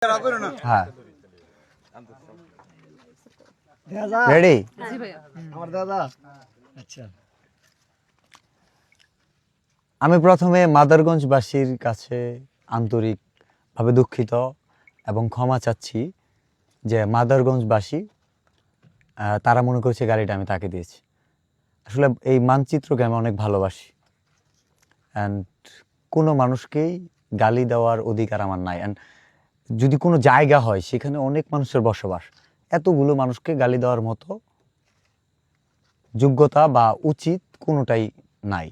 হ্যাঁ রেডি। আচ্ছা, আমি প্রথমে মাদারগঞ্জবাসীর কাছে আন্তরিকভাবে দুঃখিত এবং ক্ষমা চাচ্ছি যে মাদারগঞ্জবাসী তারা মনে করছে গাড়িটা আমি তাকে দিয়েছি। আসলে এই মানচিত্রকে আমি অনেক ভালোবাসি অ্যান্ড কোনো মানুষকেই গালি দেওয়ার অধিকার আমার নাই। অ্যান্ড যদি কোনো জায়গা হয় সেখানে অনেক মানুষের বসবাস, এতগুলো মানুষকে গালি দেওয়ার মতো যোগ্যতা বা উচিত কোনোটাই নাই।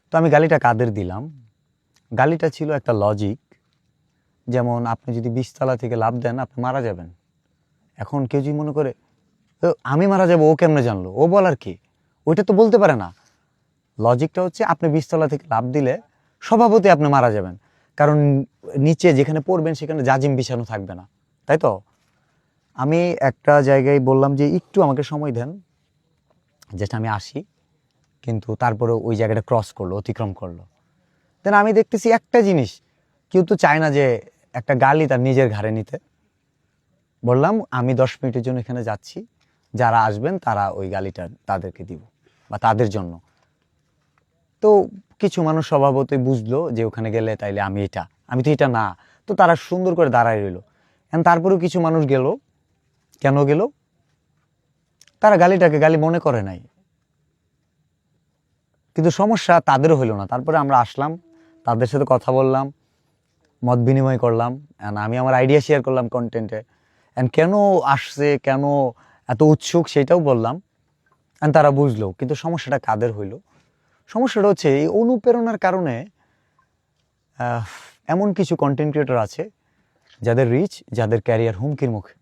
তো আমি গালিটা কাদের দিলাম? গালিটা ছিল একটা লজিক, যেমন আপনি যদি 20 তলা থেকে লাফ দেন আপনি মারা যাবেন। এখন কেউ যদি মনে করে আমি মারা যাবো, ও কেমনে জানলো, ও বলার কি, ওইটা তো বলতে পারে না। লজিকটা হচ্ছে আপনি 20 তলা থেকে লাফ দিলে স্বভাবতই আপনি মারা যাবেন, কারণ নিচে যেখানে পড়বেন সেখানে জাজিম বিছানো থাকবে না, তাই তো? আমি একটা জায়গায় বললাম যে একটু আমাকে সময় দেন, যেটা আমি আসি, কিন্তু তারপরে ওই জায়গাটা ক্রস করলো, অতিক্রম করলো। দেন আমি দেখতেছি একটা জিনিস, কেউ তো চায় না যে একটা গালি তার নিজের ঘাড়ে নিতে। বললাম আমি 10 মিনিটের জন্য এখানে যাচ্ছি, যারা আসবেন তারা ওই গালিটা তাদেরকে দিব বা তাদের জন্য। তো কিছু মানুষ স্বভাবতই বুঝলো যে ওখানে গেলে তাইলে আমি তো এটা না, তো তারা সুন্দর করে দাঁড়ায় রইলো। এখন তারপরেও কিছু মানুষ গেল, কেন গেল? তারা গালিটাকে গালি মনে করে নাই, কিন্তু সমস্যা তাদেরও হইলো না। তারপরে আমরা আসলাম, তাদের সাথে কথা বললাম, মত বিনিময় করলাম, আমি আমার আইডিয়া শেয়ার করলাম কন্টেন্টে, অ্যান্ড কেন আসছে, কেন এত উৎসুক সেটাও বললাম, অ্যান্ড তারা বুঝলো। কিন্তু সমস্যাটা কাদের হইলো? সমস্যাটা হচ্ছে এই অনুপ্রেরণার কারণে এমন কিছু কন্টেন্ট ক্রিয়েটর আছে যাদের রিচ, যাদের ক্যারিয়ার হুমকির মুখে,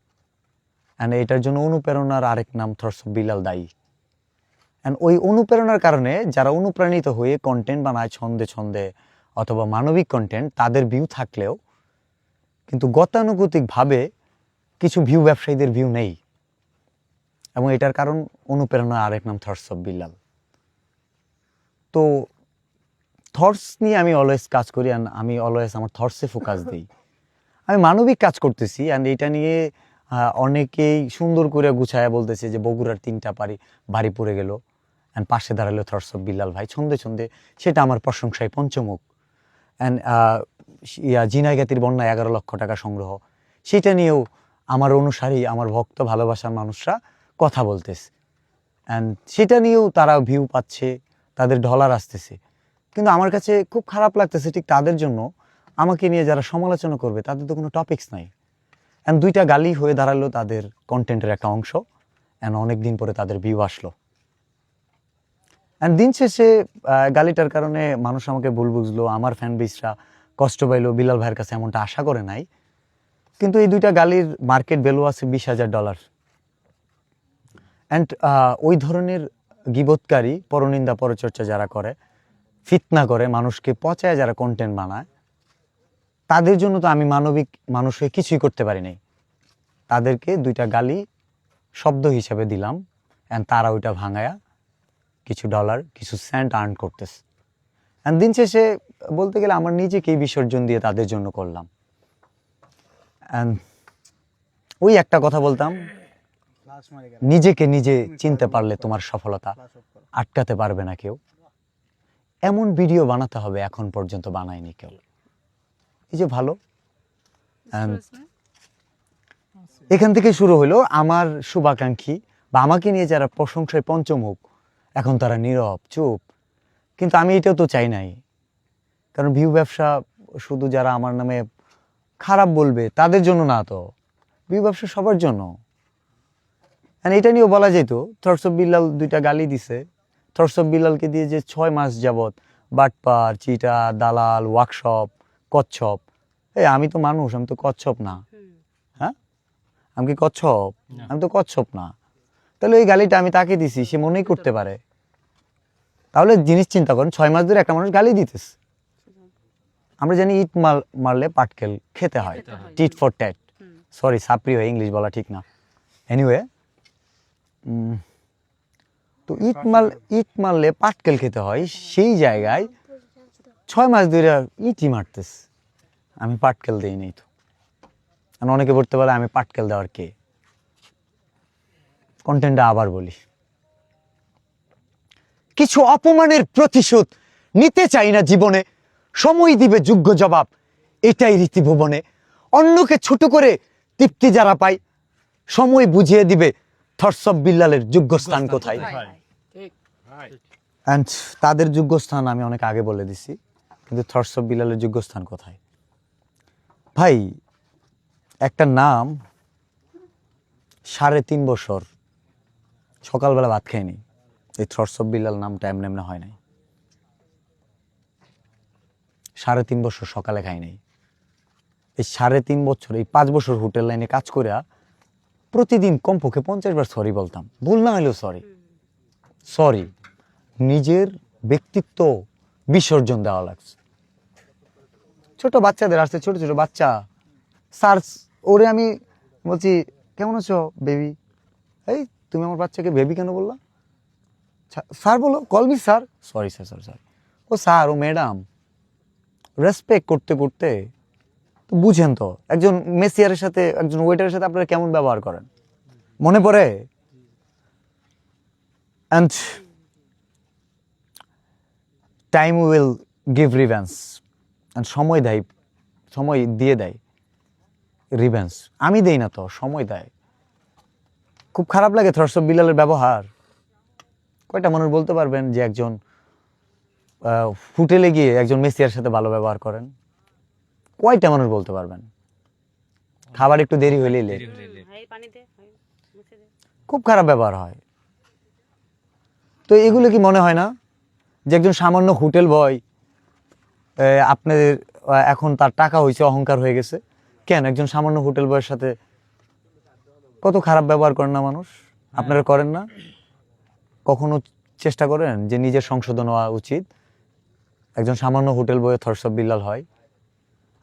অ্যান্ড এটার জন্য অনুপ্রেরণার আরেক নাম থটস অফ বিলাল দায়ী। অ্যান্ড ওই অনুপ্রেরণার কারণে যারা অনুপ্রাণিত হয়ে কন্টেন্ট বানায় ছন্দে ছন্দে অথবা মানবিক কন্টেন্ট, তাদের ভিউ থাকলেও কিন্তু গতানুগতিকভাবে কিছু ভিউ ব্যবসায়ীদের ভিউ নেই, এবং এটার কারণ অনুপ্রেরণার আরেক নাম থটস অফ বিলাল। তো থটস নিয়ে আমি অলওয়েজ কাজ করি, অ্যান্ড আমি অলওয়েজ আমার থটসে ফোকাস দিই। আমি মানবিক কাজ করতেছি, অ্যান্ড এটা নিয়ে অনেকেই সুন্দর করে গুছায়া বলতেছে যে বগুড়ার 3টা বাড়ি পড়ে গেল, অ্যান্ড পাশে দাঁড়ালো থটস অফ বিল্লাল ভাই ছন্দে ছন্দে, সেটা আমার প্রশংসায় পঞ্চমুখ। অ্যান্ড ঝিনাইগাতির বন্যায় 11 লক্ষ টাকা সংগ্রহ, সেটা নিয়েও আমার অনুসারী, আমার ভক্ত, ভালোবাসার মানুষরা কথা বলতেছে, অ্যান্ড সেটা নিয়েও তারা ভিউ পাচ্ছে, তাদের ডলার আসতেছে। কিন্তু আমার কাছে খুব খারাপ লাগতেছে ঠিক তাদের জন্য, আমাকে নিয়ে যারা সমালোচনা করবে তাদের তো কোনো টপিকস নাই। অ্যান্ড 2টা গালি হয়ে দাঁড়ালো তাদের কন্টেন্টের একটা অংশ, অ্যান্ড অনেক দিন পরে তাদের ভিউ আসলো। অ্যান্ড দিন শেষে গালিটার কারণে মানুষ আমাকে ভুল বুঝলো, আমার ফ্যান বেসরা কষ্ট পাইলো, বিলাল ভাইয়ের কাছে এমনটা আশা করে নাই। কিন্তু এই 2টা গালির মার্কেট ভ্যালু আছে $20,000। অ্যান্ড ওই ধরনের গীবতকারী, পরনিন্দা পরচর্চা যারা করে, ফিতনা করে, মানুষকে পচায় যারা কন্টেন্ট বানায়, তাদের জন্য তো আমি মানবিক মানুষ হয়ে কিছুই করতে পারি নাই। তাদেরকে 2টা গালি শব্দ হিসাবে দিলাম, অ্যান্ড তারা ওইটা ভাঙায়া কিছু ডলার, কিছু সেন্ট আর্ন করতেছে। অ্যান্ড দিন শেষে বলতে গেলে আমার নিজেকেই বিসর্জন দিয়ে তাদের জন্য করলাম। অ্যান্ড ওই একটা কথা বলতাম, নিজেকে নিজে চিনতে পারলে তোমার সফলতা আটকাতে পারবে না কেউ। এমন ভিডিও বানাতে হবে এখন পর্যন্ত বানায়নি কেউ। এই যে ভালো, এখান থেকে শুরু হলো আমার শুভাকাঙ্ক্ষী বা আমাকে নিয়ে যারা প্রশংসায় পঞ্চমুখ, এখন তারা নীরব, চুপ। কিন্তু আমি এটাও তো চাই নাই, কারণ ভিউ ব্যবসা শুধু যারা আমার নামে খারাপ বলবে তাদের জন্য না, তো ভিউ ব্যবসা সবার জন্য। এটা নিয়েও বলা যেত থটস অফ বিল্লাল 2টা গালি দিছে, থটস অফ বিল্লালকে দিয়ে যে 6 মাস যাবত বাটপার, চিটা, দালাল, ওয়ার্কশপ, কচ্ছপ। আমি তো মানুষ, আমি তো কচ্ছপ না। হ্যাঁ, আমি কি কচ্ছপ? আমি তো কচ্ছপ না। তাহলে ওই গালিটা আমি তাকে দিছি, সে মনেই করতে পারে। তাহলে জিনিস চিন্তা করেন, 6 মাস ধরে একটা মানুষ গালি দিতেছে। আমরা জানি ইট মারলে পাটকেল খেতে হয়, টিট ফর ট্যাট। সরি, সাপ্রি হয়, ইংলিশ বলা ঠিক না। এনিওয়ে, তো ইট মারলে পাটকেল খেতে হয়, সেই জায়গায় 6 মাস ধরে ইটই মারতেছে, আমি পাটকেল দিই নাই। তো আর অনেকে বলতে পারে আমি পাটকেল দেওয়ার কে। কন্টেন্টটা আবার বলি, কিছু অপমানের প্রতিশোধ নিতে চাই না জীবনে, সময় দিবে যোগ্য জবাব, এটাই রীতি ভুবনে। অন্যকে ছোট করে তৃপ্তি যারা পায়, সময় বুঝিয়ে দিবে থটস অফ বিল্লালের যোগ্য স্থান কোথায়। অ্যান্ড তাদের যোগ্য স্থান আমি অনেক আগে বলে দিছি, কিন্তু থটস অফ বিল্লালের যোগ্য স্থান কোথায়? ভাই, একটা নাম 3.5 বছর সকালবেলা ভাত খায়নি, এই থটস অফ বিল্লাল নামটা এমনি এমনি হয় নাই। 3.5 বছর সকালে খাই নাই। এই 3.5 বছর, এই 5 বছর হোটেল লাইনে কাজ করে প্রতিদিন কমপক্ষে 50 বার সরি বলতাম, ভুল না হলেও সরি সরি। নিজের ব্যক্তিত্ব বিসর্জন দেওয়া লাগছে। ছোট বাচ্চাদের আসছে, ছোট ছোট বাচ্চা, স্যার ওরে আমি বলছি কেমন আছো বেবি, এই তুমি আমার বাচ্চাকে বেবি কেন বললা? স্যার বলো, call me sir. Sorry sir, sorry sorry. Oh sir, oh madam. Respect করতে করতে তো বুঝেন তো, একজন মেসিয়ারের সাথে, একজন ওয়েটারের সাথে আপনারা কেমন ব্যবহার করেন, মনে পড়ে? And time will give revenge. And সময় দেয়, সময় দিয়ে দেয় রিভেন্স। আমি দেই না তো, সময় দেয়। খুব খারাপ লাগে থটস অফ বিল্লালের ব্যবহার। কয়টা মানুষ বলতে পারবেন যে একজন হোটেলে গিয়ে একজন মেসিয়ার সাথে ভালো ব্যবহার করেন? কয়টা মানুষ বলতে পারবেন? খাবার একটু দেরি হইলেই লেট, খুব খারাপ ব্যবহার হয়। তো এগুলো কি মনে হয় না যে একজন সামান্য হোটেল বয় আপনাদের এখন তার টাকা হয়েছে, অহংকার হয়ে গেছে, কেন একজন সামান্য হোটেল বয়ের সাথে কত খারাপ ব্যবহার করেন না মানুষ? আপনারা করেন না? কখনো চেষ্টা করেন যে নিজের সংশোধন হওয়া উচিত? একজন সামান্য হোটেল বয়ে থটস অফ বিল্লাল হয়,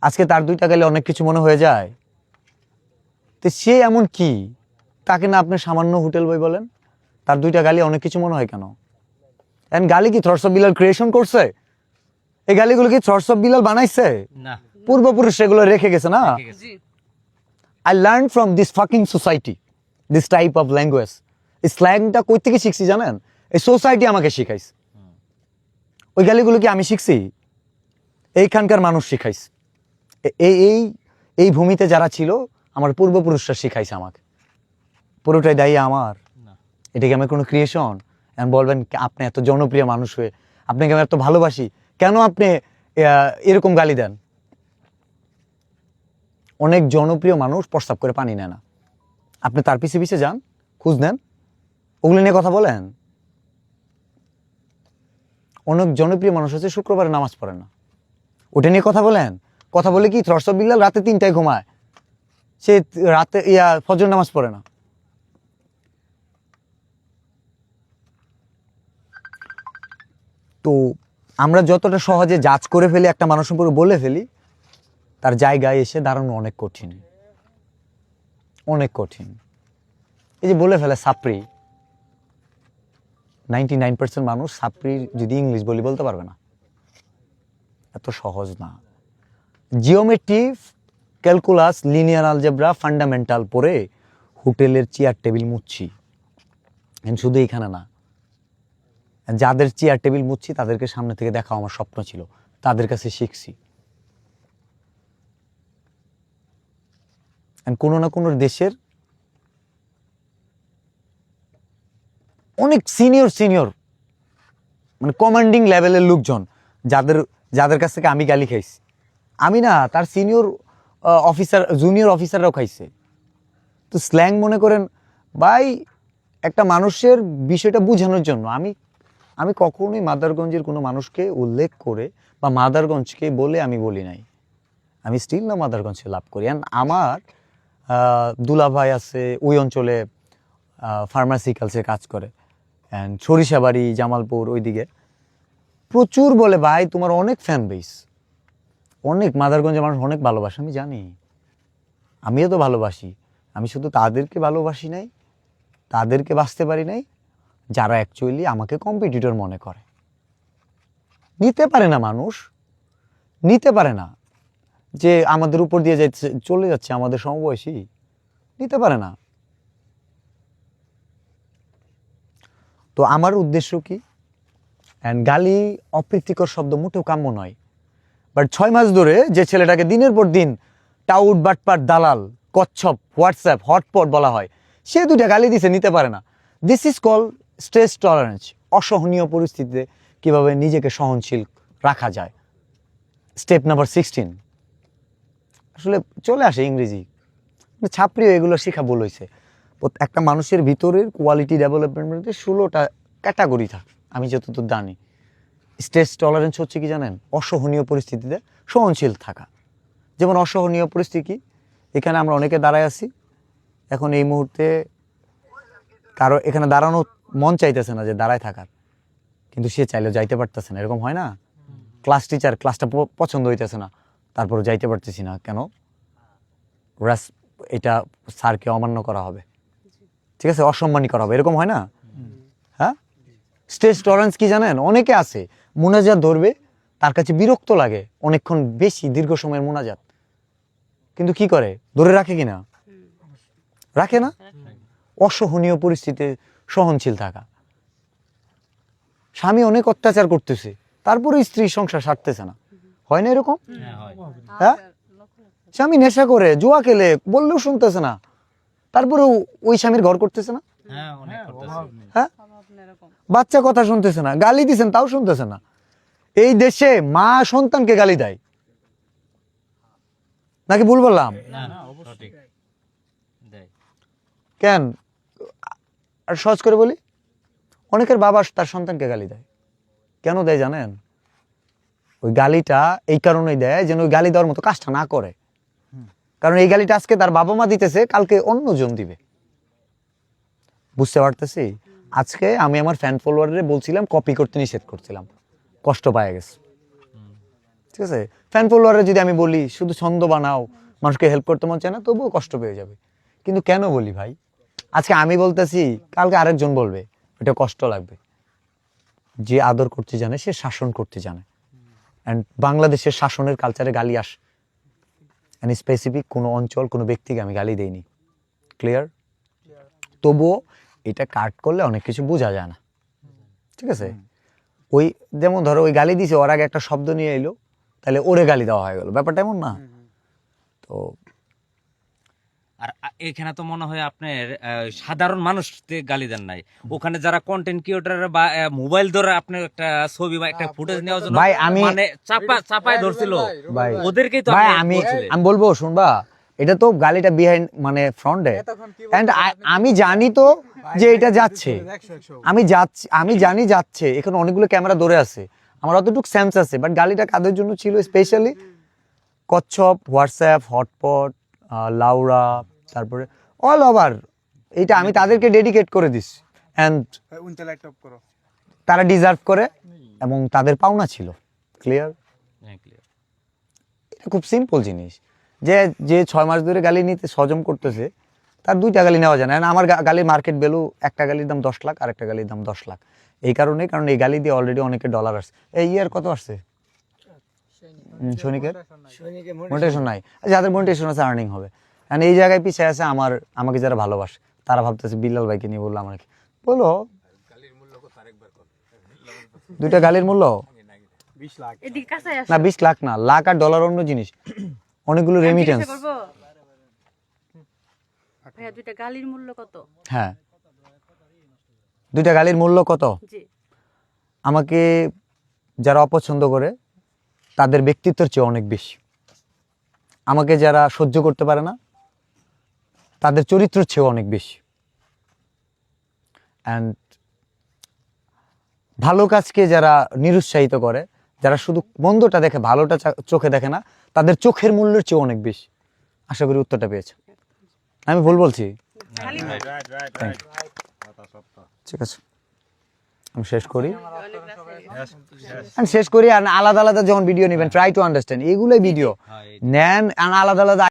আজকে তার 2 টাকা গেলে অনেক কিছু মনে হয়ে যায়। তো সে এমন কি, তাকে না আপনি সামান্য হোটেল বয় বলেন? তার 2 টাকা গালি অনেক কিছু মনে হয় কেন? এন্ড গালি কি থটস অফ বিল্লাল ক্রিয়েশন করছে? এই গালিগুলো কি থটস অফ বিল্লাল বানাইছে? না, পূর্বপুরুষ সেগুলো রেখে গেছে না? I learned from this fucking society this type of language. এই স্ল্যাংটা কই থেকে শিখছি জানেন? এই সোসাইটি আমাকে শিখাইছে। ওই গালিগুলো কি আমি শিখছি? এইখানকার মানুষ শিখাইছে। এই এই এই ভূমিতে যারা ছিল আমার পূর্বপুরুষরা শিখাইছে আমাকে। পুরোটাই দায়ী আমার? এটা কি আমার কোনো ক্রিয়েশন? আমি বলবেন আপনি এত জনপ্রিয় মানুষ হয়ে, আপনাকে আমি এত ভালোবাসি, কেন আপনি এরকম গালি দেন? অনেক জনপ্রিয় মানুষ প্রস্তাব করে পানি নেয় না, আপনি তার পিছে পিছে যান, খোঁজ নেন, ওগুলো নিয়ে কথা বলেন। অনেক জনপ্রিয় মানুষ আছে শুক্রবারে নামাজ পড়ে না, ওটা নিয়ে কথা বলেন। কথা বলে কি থটস অফ বিল্লাল রাতে 3টায় ঘুমায়, সে রাতে ফজর নামাজ পড়ে না। তো আমরা যতটা সহজে জাজ করে ফেলি, একটা মানুষ সম্পর্কে বলে ফেলি, তার জায়গায় এসে দাঁড়ানো অনেক কঠিন, অনেক কঠিন। এই যে বলে ফেলে সাপ্রি, 99% মানুষ সাপ্রির যদি ইংলিশ বলতে পারবে না, এত সহজ না। Geometry, calculus, linear algebra, fundamental পড়ে হোটেলের চেয়ার টেবিল মুছছি। শুধু এখানে না, যাদের চেয়ার টেবিল মুছছি তাদেরকে সামনে থেকে দেখা আমার স্বপ্ন ছিল, তাদের কাছে শিখছি। কোনো না কোনো দেশের অনেক সিনিয়র মানে কমান্ডিং লেভেলের লোকজন, যাদের কাছ থেকে আমি গালি খাইছি, আমি না, তার সিনিয়র অফিসার, জুনিয়র অফিসাররাও খাইছে। তো স্ল্যাং মনে করেন ভাই, একটা মানুষের বিষয়টা বোঝানোর জন্য আমি কখনোই মাদারগঞ্জের কোনো মানুষকে উল্লেখ করে বা মাদারগঞ্জকে বলে আমি বলি নাই। আমি স্টিল না মাদারগঞ্জকে লাভ করি। আমার দুলাভাই আছে ওই অঞ্চলে, ফার্মাসিক্যালসে কাজ করে, অ্যান্ড সরিষাবাড়ি, জামালপুর ওইদিকে প্রচুর বলে ভাই তোমার অনেক ফ্যান বেস, অনেক মাদারগঞ্জের মানুষ অনেক ভালোবাসে। আমি জানি, আমিও তো ভালোবাসি। আমি শুধু তাদেরকে ভালোবাসি নাই, তাদেরকে বাঁচতে পারি নাই যারা অ্যাকচুয়ালি আমাকে কম্পিটিটর মনে করে। নিতে পারে না মানুষ, নিতে পারে না যে আমাদের উপর দিয়ে যাচ্ছে, চলে যাচ্ছে আমাদের সমবয়সী, নিতে পারে না। তো আমার উদ্দেশ্য কি, গালি অপ্রীতিকর শব্দ মোটেও কাম্য নয়, বাট 6 মাস ধরে যে ছেলেটাকে দিনের পর দিন টাউট, বাটপাট, দালাল, কচ্ছপ, হোয়াটসঅ্যাপ, হটপট বলা হয়, সে 2টা গালি দিছে, নিতে পারে না। This is call stress tolerance. অসহনীয় পরিস্থিতিতে কিভাবে নিজেকে সহনশীল রাখা যায়। স্টেপ নাম্বার 16 আসলে চলে আসে ইংরেজি, ছাত্রীও এগুলো শেখা ভুল হয়েছে। একটা মানুষের ভিতরের কোয়ালিটি ডেভেলপমেন্টে 16টা ক্যাটাগরি থাকে আমি যতদূর জানি। স্ট্রেস টলারেন্স হচ্ছে কি জানেন, অসহনীয় পরিস্থিতিতে সহনশীল থাকা। যেমন অসহনীয় পরিস্থিতি, এখানে আমরা অনেকে দাঁড়ায় আছি, এখন এই মুহূর্তে কারো এখানে দাঁড়ানো মন চাইতেছে না যে দাঁড়ায় থাকার, কিন্তু সে চাইলেও যাইতে পারতেছে না, এরকম হয় না? ক্লাস টিচার, ক্লাসটা পছন্দ হইতেছে না, তারপরে যাইতে পারতেছি না কেন? এটা স্যারকে অমান্য করা হবে, ঠিক আছে, অসম্মানী করা হবে, এরকম হয় না? হ্যাঁ, স্ট্রেস টলারেন্স কি জানেন, অনেকে আছে মোনাজাত ধরবে, তার কাছে বিরক্ত লাগে অনেকক্ষণ বেশি দীর্ঘ সময়ের মোনাজাত, কিন্তু কি করে, ধরে রাখে কিনা? রাখে না। অসহনীয় পরিস্থিতিতে সহনশীল থাকা। স্বামী অনেক অত্যাচার করতেছে, তারপরে স্ত্রী সংসার সারতেছে না, হয় না এরকম? হ্যাঁ, স্বামী নেশা করে, জুয়া খেলে, বললেও শুনতেছে না, তারপরেও ওই স্বামীর ঘর করতেছে না। হ্যাঁ, বাচ্চা কথা শুনতেছে না, গালি দিছেন তাও শুনতেছে না। এই দেশে মা সন্তানকে গালি দেয় নাকি ভুল বললাম? কেন? আর সহজ করে বলি, অনেকের বাবা তার সন্তানকে গালি দেয়। কেন দেয় জানেন? ওই গালিটা এই কারণেই দেয় যেন ওই গালি দেওয়ার মতো কাজটা না করে। কারণ এই গালিটা আজকে তার বাবা মা দিতেছে, কালকে অন্যজন দিবে। বুঝতে পারতেছি? আজকে আমি আমার ফ্যান ফলোয়ারে বলছিলাম কপি করতে নিষেধ করছিলাম, কষ্ট পায় গেছে, ঠিক আছে? ফ্যান ফলোয়ারে যদি আমি বলি শুধু ছন্দ বানাও, মানুষকে হেল্প করতে মন চায় না, তবুও কষ্ট পেয়ে যাবে। কিন্তু কেন বলি ভাই, আজকে আমি বলতেছি, কালকে আরেকজন বলবে, এটা কষ্ট লাগবে। যে আদর করতে জানে সে শাসন করতে জানে। অ্যান্ড বাংলাদেশের শাসনের কালচারে গালি আসে, অ্যান্ড স্পেসিফিক কোনো অঞ্চল, কোনো ব্যক্তিকে আমি গালি দেইনি, ক্লিয়ার? তবুও এটা কাট করলে অনেক কিছু বোঝা যায় না, ঠিক আছে? ওই যেমন ধরো ওই গালি দিছে, ওর আগে একটা শব্দ নিয়ে এলো, তাহলে ওরে গালি দেওয়া হয়ে গেল, ব্যাপারটা এমন না। তো আর এখানে তো মনে হয় আপনার সাধারণ মানুষকে গালি দেন নাই, ওখানে যারা কন্টেন্ট ক্রিয়েটর বা মোবাইল ধরে আপনার একটা ছবি বা একটা ফুটেজ নেওয়ার জন্য ভাই আমি মানে চাপায় ধরছিল, ভাই ওদেরকেই তো ভাই আপনি আমি বলছিলেন। আমি বলবো, শুনবা, এটা তো গালিটা বিহাইন্ড মানে ফ্রন্টে, এন্ড আমি জানি তো যে এটা যাচ্ছে, আমি জানি যাচ্ছে, এখানে অনেকগুলো ক্যামেরা ধরে আছে, আমার অতটুকু সেন্স আছে। বাট গালিটা কাদের জন্য ছিল স্পেশালি? কচ্ছপ, হোয়াটসঅ্যাপ, হটপট, লাউড়া, তারপরে অল ওভার, এইটা আমি তাদেরকে ডেডিকেট করে দিস, অ্যান্ড তারা ডিজার্ভ করে এবং তাদের পাওনা ছিল, ক্লিয়ার? এটা খুব সিম্পল জিনিস, যে যে 6 মাস ধরে গালি নিতে সজম করতেছে, তার 2টা গালি নেওয়া যায় না। আমার গালির মার্কেট ভ্যালু, একটা গালির দাম 10 লাখ আর একটা গালির দাম 10 লাখ। এই কারণে, কারণ এই গালি দিয়ে অলরেডি অনেকের ডলার আসছে। এই ইয়ার কত আসছে সৈনিকের? মোটিভেশন নাই, যাদের মোটিভেশন আছে আর্নিং হবে। কারণ এই জায়গায় পিছিয়ে আছে আমাকে যারা ভালোবাসে, তারা ভাবতেছে বিল্লাল ভাইকে নিয়ে বললো আমাকে, বলো 2টা গালির মূল্য না 20 লাখ না, লাখ আর ডলার অন্য জিনিস, অনেকগুলো রেমিটেন্স। ভাইয়া 2টা গালির মূল্য কত? হ্যাঁ, 2টা গালির মূল্য কত? জি, আমাকে যারা অপছন্দ করে তাদের ব্যক্তিত্বের চেয়ে অনেক বেশি, আমাকে যারা সহ্য করতে পারে না তাদের চরিত্রের চেয়ে অনেক বেশি, অ্যান্ড ভালো কাজকে যারা নিরুৎসাহিত করে, যারা শুধু মন্দটা দেখে, ভালোটা চোখে দেখে না, তাদের চোখের মূল্যের চেয়ে অনেক বেশি। আশা করি উত্তরটা পেয়েছে, আমি ভুল বলছি? ঠিক আছে, আমি শেষ করি। আর আলাদা আলাদা যখন ভিডিও নেবেন, ট্রাই টু আন্ডারস্ট্যান্ড, এগুলোই ভিডিও নেন, আলাদা আলাদা